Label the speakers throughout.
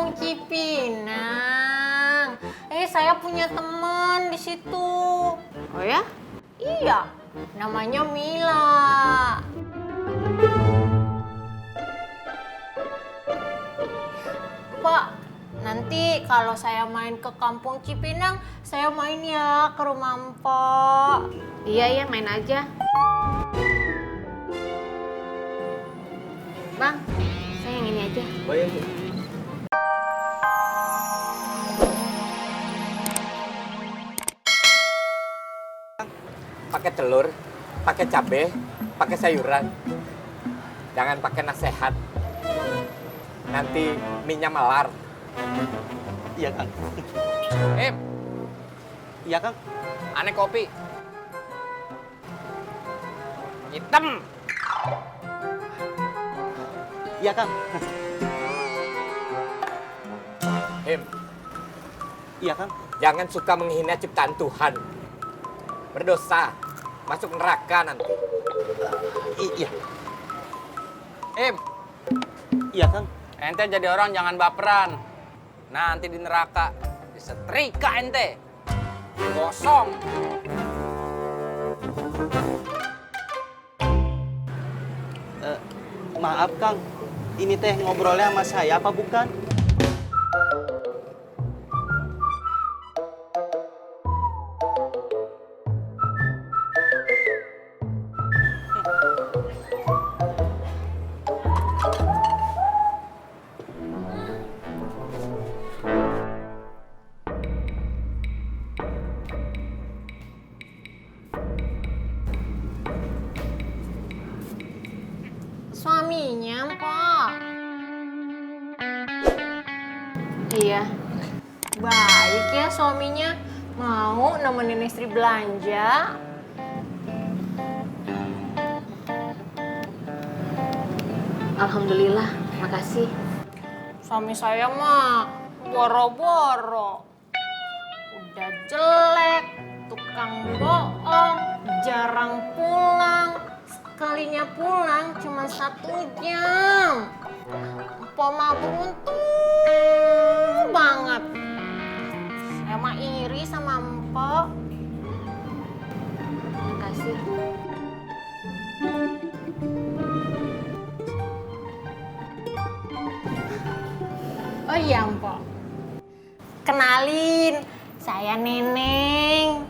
Speaker 1: Kampung Cipinang. Saya punya teman di situ.
Speaker 2: Oh ya?
Speaker 1: Iya, namanya Mila. Pak, nanti kalau saya main ke Kampung Cipinang, saya main ya ke rumah Mpok.
Speaker 2: Iya, main aja. Bang, saya yang ini aja.
Speaker 3: Oh iya, Bu. Pakai telur, pakai cabai, pakai sayuran. Jangan pakai nasihat. Nanti minyak melar.
Speaker 4: Iya, Kang. Iya, Kang.
Speaker 3: Aneh kopi. Hitam.
Speaker 4: Iya, Kang. Iya, Kang.
Speaker 3: Jangan suka menghina ciptaan Tuhan. Berdosa. Masuk neraka nanti.
Speaker 4: Iya.
Speaker 5: Iya,
Speaker 4: Kang.
Speaker 5: ente jadi orang jangan baperan. Nanti di neraka disetrika ente. Gosong.
Speaker 4: Maaf, Kang. Ini teh ngobrolnya sama saya apa bukan?
Speaker 1: Suaminya, Mpok.
Speaker 2: Iya.
Speaker 1: Baik ya suaminya. Mau nemenin istri belanja.
Speaker 2: Alhamdulillah, makasih.
Speaker 1: Suami saya mah boro-boro. Udah jelek, tukang bohong, jarang pulang. Sekalinya pulang cuma 1 jam. Mpok mah beruntung banget. Saya mah iri sama Mpok.
Speaker 2: Makasih.
Speaker 1: Oh iya Mpok. Kenalin, saya Neneng.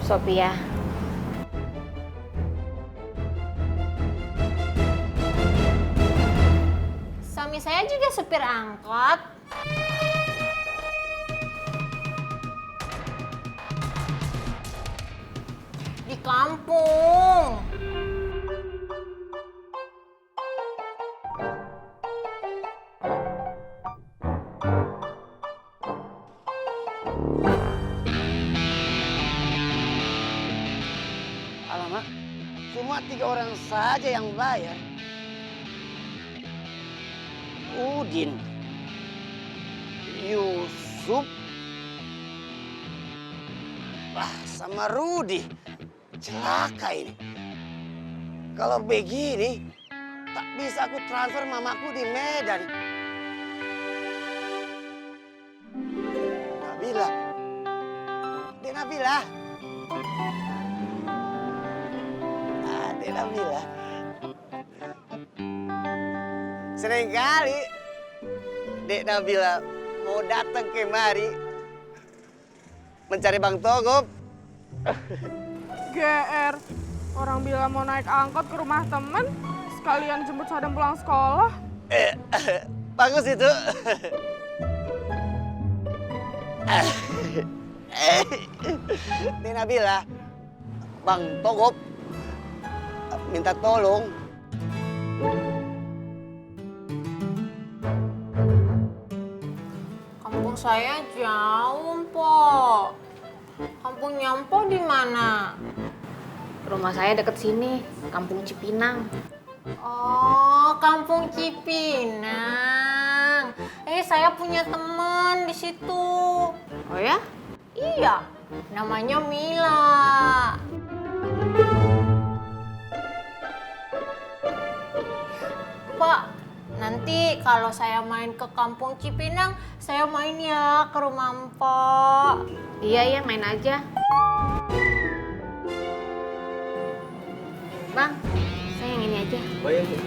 Speaker 2: Sophia.
Speaker 1: Suami saya juga supir angkot. Di kampung.
Speaker 6: Alamak, cuma 3 orang saja yang bayar. Udin, Yusuf, sama Rudi. Celaka ini. Kalau begini, tak bisa aku transfer mamaku di Medan. Nabila. Dek Nabila. Dek Nabila. Seringkali Dek Nabila mau datang kemari mencari Bang Togop.
Speaker 7: GR, orang bilang mau naik angkot ke rumah temen, sekalian jemput Sadam pulang sekolah.
Speaker 6: Bagus itu. Dek Nabila, Bang Togop minta tolong.
Speaker 1: Kampung saya jauh, Mpok. Kampungnya Mpok di mana?
Speaker 2: Rumah saya deket sini, Kampung Cipinang.
Speaker 1: Oh, Kampung Cipinang. Saya punya teman di situ.
Speaker 2: Oh ya?
Speaker 1: Iya, namanya Mila. Pak, nanti kalau saya main ke kampung Cipinang, saya main ya ke rumah Mpok.
Speaker 2: Iya, main aja. Bang, saya yang ini aja.
Speaker 4: Bayar, Bu.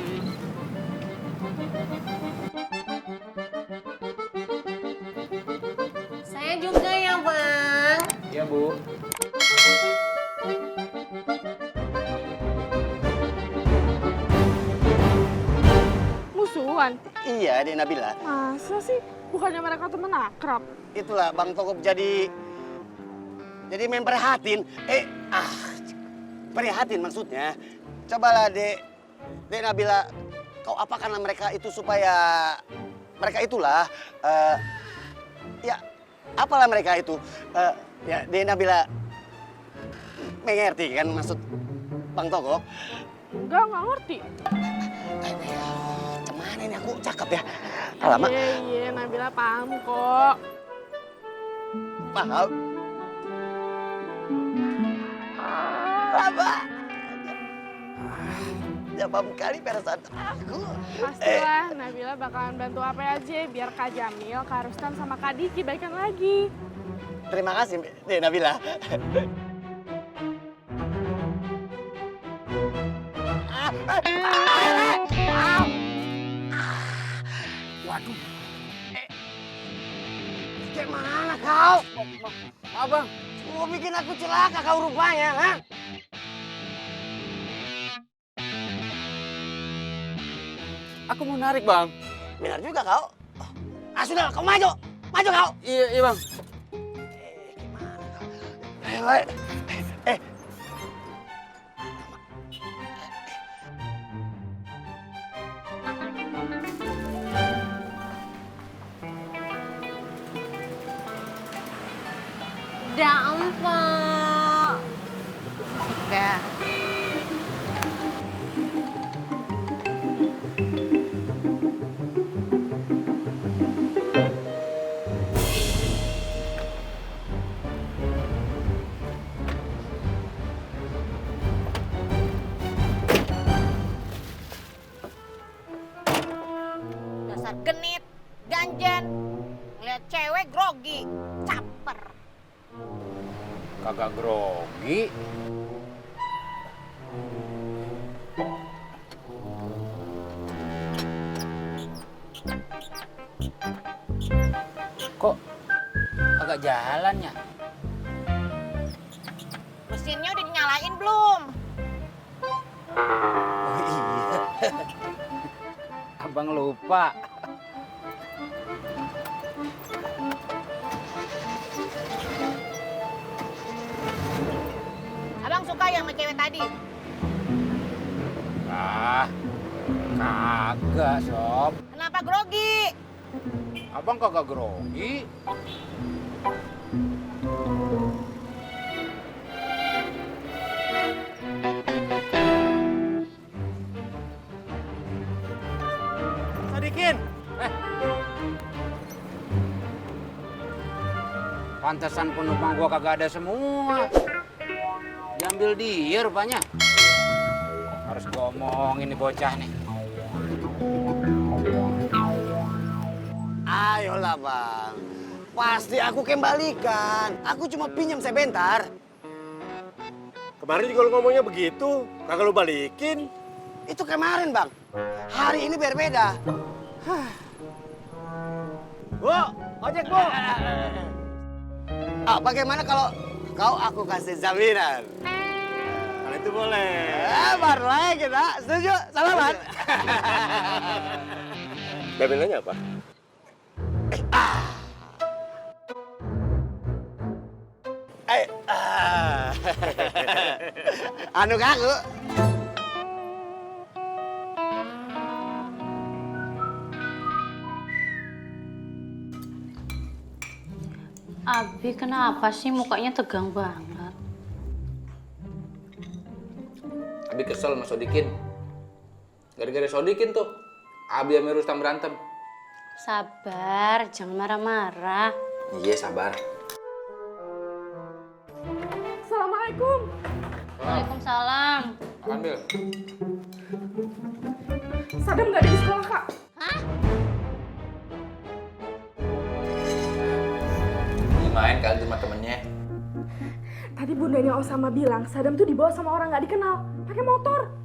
Speaker 1: Saya juga ya, Bang.
Speaker 5: Iya, Bu.
Speaker 7: Musuhan?
Speaker 6: Iya, Dek Nabila.
Speaker 7: Masa sih? Bukannya mereka temen akrab?
Speaker 6: Itulah Bang Togop jadi memprihatin. Prihatin maksudnya. Cobalah Dek Nabila, kau apakanlah mereka itu supaya mereka itulah ya apalah mereka itu ya Dek Nabila mengerti kan maksud Bang Togop?
Speaker 7: Enggak ngerti.
Speaker 6: Cuman ini aku cakep ya. Alamak.
Speaker 7: Iya, Nabila paham kok.
Speaker 6: Paham? Lama. Ya paham kali perasaan aku.
Speaker 7: Pastilah, Nabila bakalan bantu apa aja biar Kak Jamil, Kak Rustam, sama Kak Diki baikan lagi.
Speaker 6: Terima kasih, Dek Nabila. Waduh. Gimana kau?
Speaker 5: Abang,
Speaker 6: Mau bikin aku celaka kau rupanya, ha?
Speaker 5: aku mau narik, Bang.
Speaker 6: Benar juga kau. Sudah, kau maju. Maju kau.
Speaker 5: Iya, Bang.
Speaker 6: Gimana kau?
Speaker 1: Dah, Mpok.
Speaker 2: Udah.
Speaker 8: Dasar genit, ganjen, lihat cewek grogi, caper.
Speaker 5: Kagak grogi. Kok agak jalan ya?
Speaker 8: Mesinnya udah dinyalain belum?
Speaker 5: Oh iya. Abang lupa.
Speaker 8: Abang suka ya sama cewek tadi?
Speaker 5: Ah, kagak, Sob.
Speaker 8: Kenapa grogi?
Speaker 5: Abang kagak grogi.
Speaker 4: Sadikin.
Speaker 5: Pantesan penumpang gua kagak ada semua. Diambil dia rupanya. Harus gua omongin nih bocah nih.
Speaker 6: Ayolah bang, pasti aku kembalikan. Aku cuma pinjam sebentar.
Speaker 9: Kemarin juga lu ngomongnya begitu, kagak lu balikin.
Speaker 6: Itu kemarin bang, hari ini berbeda.
Speaker 9: Bu, ojek bu.
Speaker 6: Bagaimana kalau kau aku kasih jaminan?
Speaker 9: Kalau itu boleh.
Speaker 6: Baru lagi kita, setuju? Salaman.
Speaker 9: Jaminannya apa?
Speaker 6: Anu kaku.
Speaker 10: Abi kenapa sih mukanya tegang banget?
Speaker 5: Abi kesel sama Sodikin. Gara-gara Sodikin tuh, Abi sama Rustam berantem.
Speaker 10: Sabar, jangan marah-marah.
Speaker 5: Iya, sabar.
Speaker 7: Assalamualaikum.
Speaker 10: Waalaikumsalam.
Speaker 5: Ambil.
Speaker 7: Sadam nggak ada di sekolah, Kak?
Speaker 8: Hah?
Speaker 11: main kali sama temennya.
Speaker 7: Tadi bundanya Osama bilang Sadam tuh dibawa sama orang nggak dikenal, pakai motor.